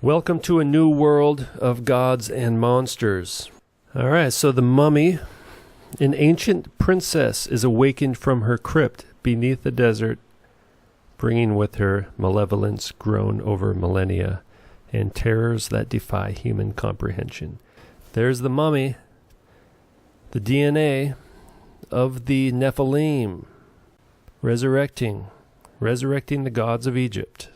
Welcome to a new world of gods and monsters. All right, so the mummy, an ancient princess, is awakened from her crypt beneath the desert, bringing with her malevolence grown over millennia and terrors that defy human comprehension. There's the mummy, the DNA of the Nephilim, resurrecting the gods of Egypt.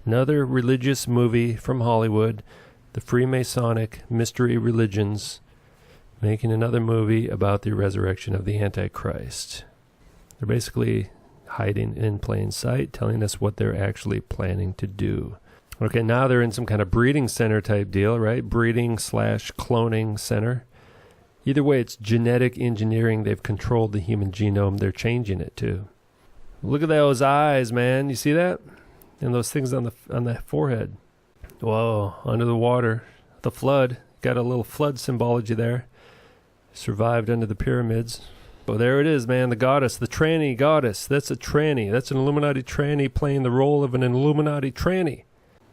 Another religious movie from Hollywood, the Freemasonic mystery religions, making another movie about the resurrection of the Antichrist. They're basically hiding in plain sight, telling us what they're actually planning to do. Okay, now they're in some kind of breeding center type deal, right? Breeding/cloning center. Either way, it's genetic engineering. They've controlled the human genome. They're changing it too. Look at those eyes, man. You see that? And those things on the forehead. Whoa, under the water. The flood. Got a little flood symbology there. Survived under the pyramids. Oh, there it is, man. The goddess, the Tranny goddess. That's a Tranny. That's an Illuminati Tranny playing the role of an Illuminati Tranny.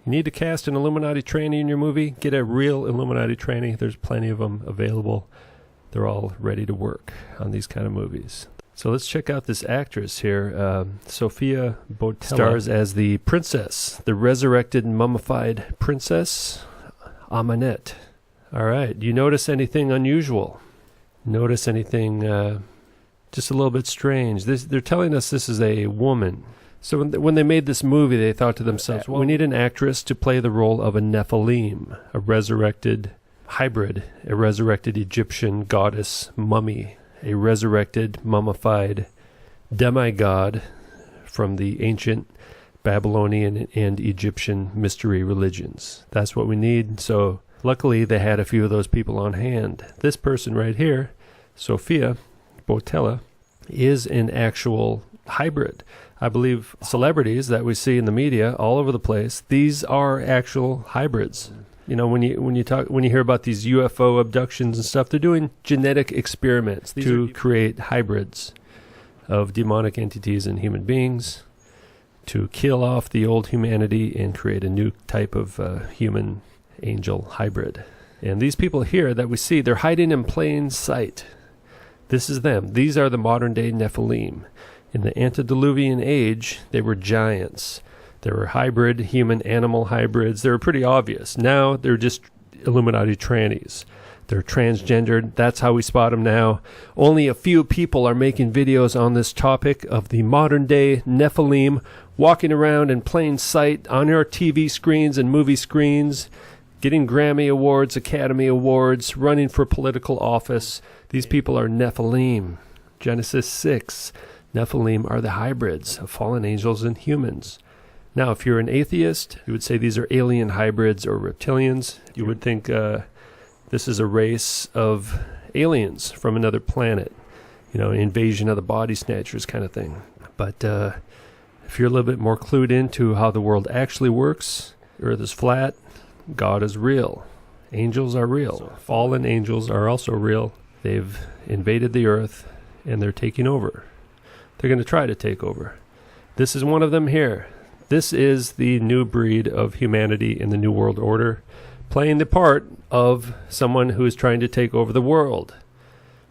You need to cast an Illuminati Tranny in your movie? Get a real Illuminati Tranny. There's plenty of them available. They're all ready to work on these kind of movies. So let's check out this actress here. Sophia Boutella stars as the princess, the resurrected, mummified princess, Amenet. All right. Do you notice anything unusual? Notice anything just a little bit strange? They're telling us this is a woman. So when they made this movie, they thought to themselves, well, we need an actress to play the role of a Nephilim, a resurrected hybrid, a resurrected Egyptian goddess mummy, a resurrected, mummified demigod from the ancient Babylonian and Egyptian mystery religions. That's what we need. So luckily, they had a few of those people on hand. This person right here, Sophia Boutella, is an actual hybrid. I believe celebrities that we see in the media all over the place, these are actual hybrids. You know, when you hear about these UFO abductions and stuff, they're doing genetic experiments to create hybrids of demonic entities and human beings to kill off the old humanity and create a new type of human angel hybrid. And these people here that we see, they're hiding in plain sight. This is them. These are the modern day Nephilim. In the antediluvian age, they were giants. There were hybrid, human-animal hybrids. They were pretty obvious. Now they're just Illuminati trannies. They're transgendered. That's how we spot them now. Only a few people are making videos on this topic of the modern-day Nephilim walking around in plain sight on our TV screens and movie screens, getting Grammy Awards, Academy Awards, running for political office. These people are Nephilim. Genesis 6. Nephilim are the hybrids of fallen angels and humans. Now, if you're an atheist, you would say these are alien hybrids or reptilians. You would think this is a race of aliens from another planet, invasion of the body snatchers kind of thing. But if you're a little bit more clued into how the world actually works, Earth is flat, God is real, angels are real, fallen angels are also real. They've invaded the Earth and they're taking over. They're going to try to take over. This is one of them here. This is the new breed of humanity in the New World Order, playing the part of someone who is trying to take over the world.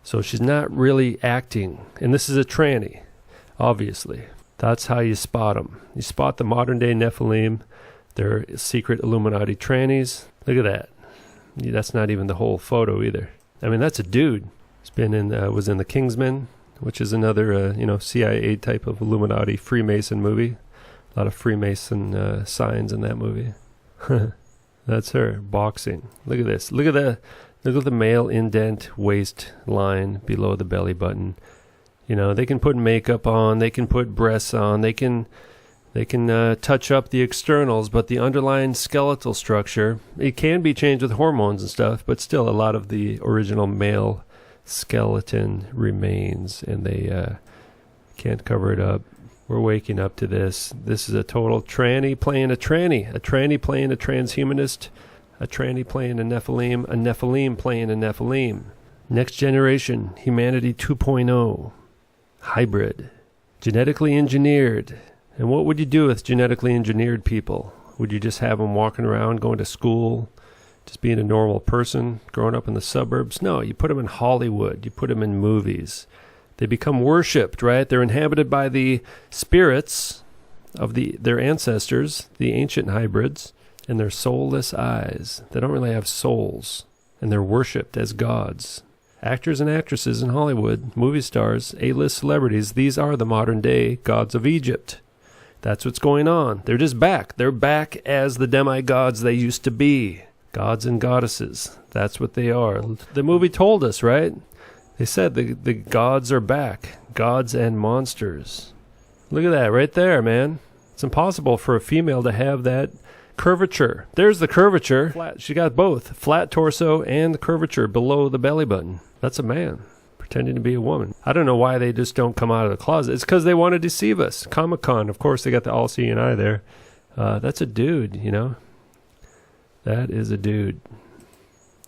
So she's not really acting. And this is a tranny, obviously. That's how you spot them. You spot the modern-day Nephilim. They're secret Illuminati trannies. Look at that. That's not even the whole photo either. I mean, that's a dude. He's been was in The Kingsman, which is another, CIA type of Illuminati Freemason movie. A lot of Freemason signs in that movie. That's her boxing. Look at this. Look at the male indent waistline below the belly button. They can put makeup on. They can put breasts on. They can touch up the externals, but the underlying skeletal structure, it can be changed with hormones and stuff. But still, a lot of the original male skeleton remains, and they can't cover it up. We're waking up to this. This is a total tranny playing a tranny playing a transhumanist, a tranny playing a Nephilim playing a Nephilim. Next generation, humanity 2.0, hybrid, genetically engineered. And what would you do with genetically engineered people? Would you just have them walking around, going to school, just being a normal person, growing up in the suburbs? No, you put them in Hollywood. You put them in movies. They become worshipped, right? They're inhabited by the spirits of their ancestors, the ancient hybrids, and their soulless eyes. They don't really have souls, and they're worshipped as gods. Actors and actresses in Hollywood, movie stars, A-list celebrities, these are the modern-day gods of Egypt. That's what's going on. They're just back. They're back as the demigods they used to be. Gods and goddesses. That's what they are. The movie told us, right? They said the gods are back. Gods and monsters. Look at that right there, man. It's impossible for a female to have that curvature. There's the curvature. Flat. She got both. Flat torso and the curvature below the belly button. That's a man pretending to be a woman. I don't know why they just don't come out of the closet. It's because they want to deceive us. Comic-Con, of course, they got the all-seeing eye there. That's a dude, you know. That is a dude.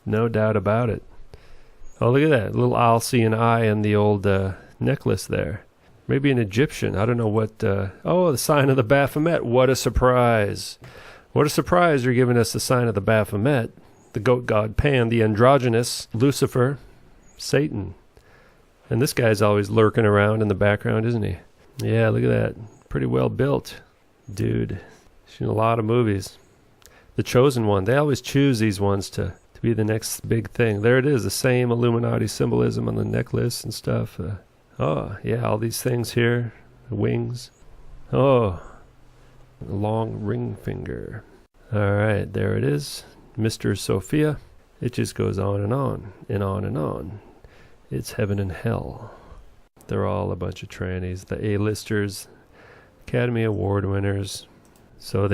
No doubt about it. Oh, look at that. Little all-seeing eye and the old necklace there. Maybe an Egyptian. I don't know what... oh, the sign of the Baphomet. What a surprise. What a surprise you're giving us the sign of the Baphomet. The goat god Pan, the androgynous Lucifer, Satan. And this guy's always lurking around in the background, isn't he? Yeah, look at that. Pretty well built. Dude. Seen a lot of movies. The Chosen One. They always choose these ones to be the next big thing. There it is. The same Illuminati symbolism on the necklace and stuff. Oh, yeah, all these things here. The wings. Oh, a long ring finger. All right, there it is. Mr. Sophia. It just goes on and on and on and on. It's heaven and hell. They're all a bunch of trannies. The A-listers, Academy Award winners. So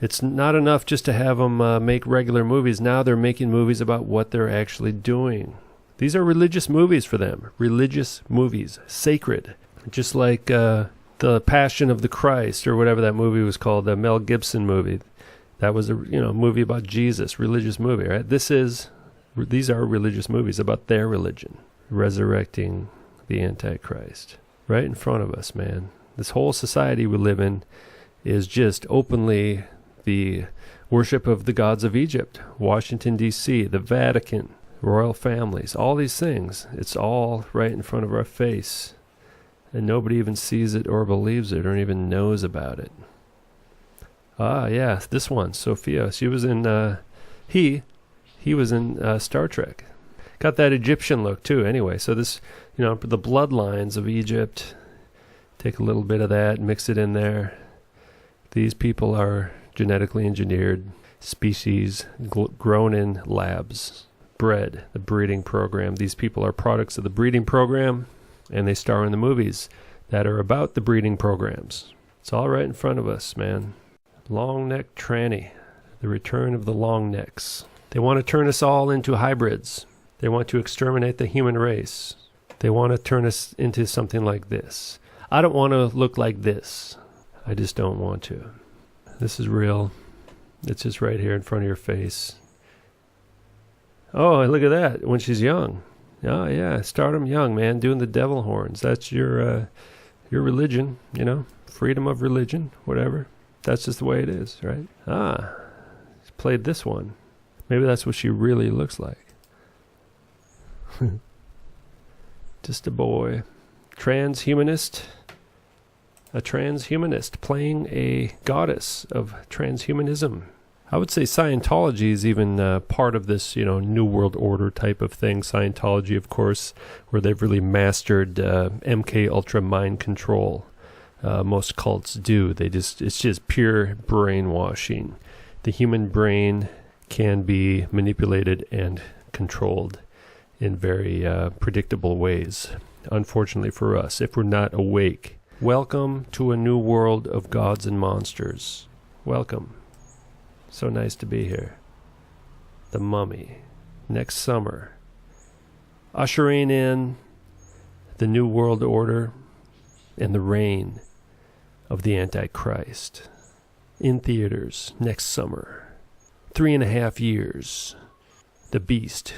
it's not enough just to have them make regular movies. Now they're making movies about what they're actually doing. These are religious movies for them. Religious movies. Sacred. Just like The Passion of the Christ, or whatever that movie was called, the Mel Gibson movie. That was a movie about Jesus, religious movie, right? These are religious movies about their religion, resurrecting the Antichrist. Right in front of us, man. This whole society we live in is just openly the worship of the gods of Egypt, Washington, D.C., the Vatican, royal families, all these things. It's all right in front of our face. And nobody even sees it or believes it or even knows about it. Ah, yeah, this one, Sophia. She was in, he was in Star Trek. Got that Egyptian look, too, anyway. So this, the bloodlines of Egypt, take a little bit of that, mix it in there. These people are genetically engineered species grown in labs, bred, the breeding program. These people are products of the breeding program, and they star in the movies that are about the breeding programs. It's all right in front of us, man. Long-necked tranny, the return of the long necks. They want to turn us all into hybrids. They want to exterminate the human race. They want to turn us into something like this. I don't want to look like this. I just don't want to. This is real. It's just right here in front of your face. Oh, look at that. When she's young. Oh, yeah. Start them young, man. Doing the devil horns. That's your religion, Freedom of religion, whatever. That's just the way it is, right? Ah, she played this one. Maybe that's what she really looks like. Just a boy. Transhumanist. A transhumanist playing a goddess of transhumanism. I would say Scientology is even part of this, New World Order type of thing. Scientology, of course, where they've really mastered MK Ultra mind control. Most cults do. It's just pure brainwashing. The human brain can be manipulated and controlled in very predictable ways. Unfortunately for us, if we're not awake. Welcome to a new world of gods and monsters. Welcome. So nice to be here. The Mummy. Next summer. Ushering in the New World Order and the reign of the Antichrist. In theaters next summer. 3.5 years. The Beast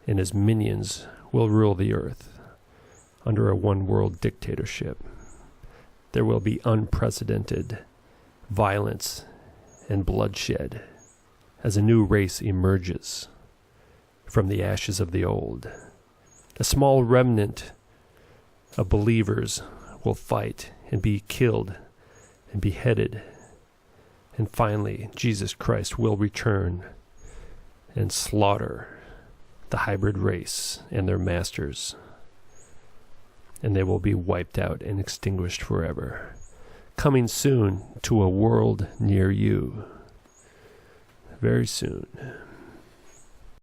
and his minions will rule the earth under a one-world dictatorship. There will be unprecedented violence and bloodshed as a new race emerges from the ashes of the old. A small remnant of believers will fight and be killed and beheaded. And finally, Jesus Christ will return and slaughter the hybrid race and their masters. And they will be wiped out and extinguished forever. Coming soon to a world near you. Very soon.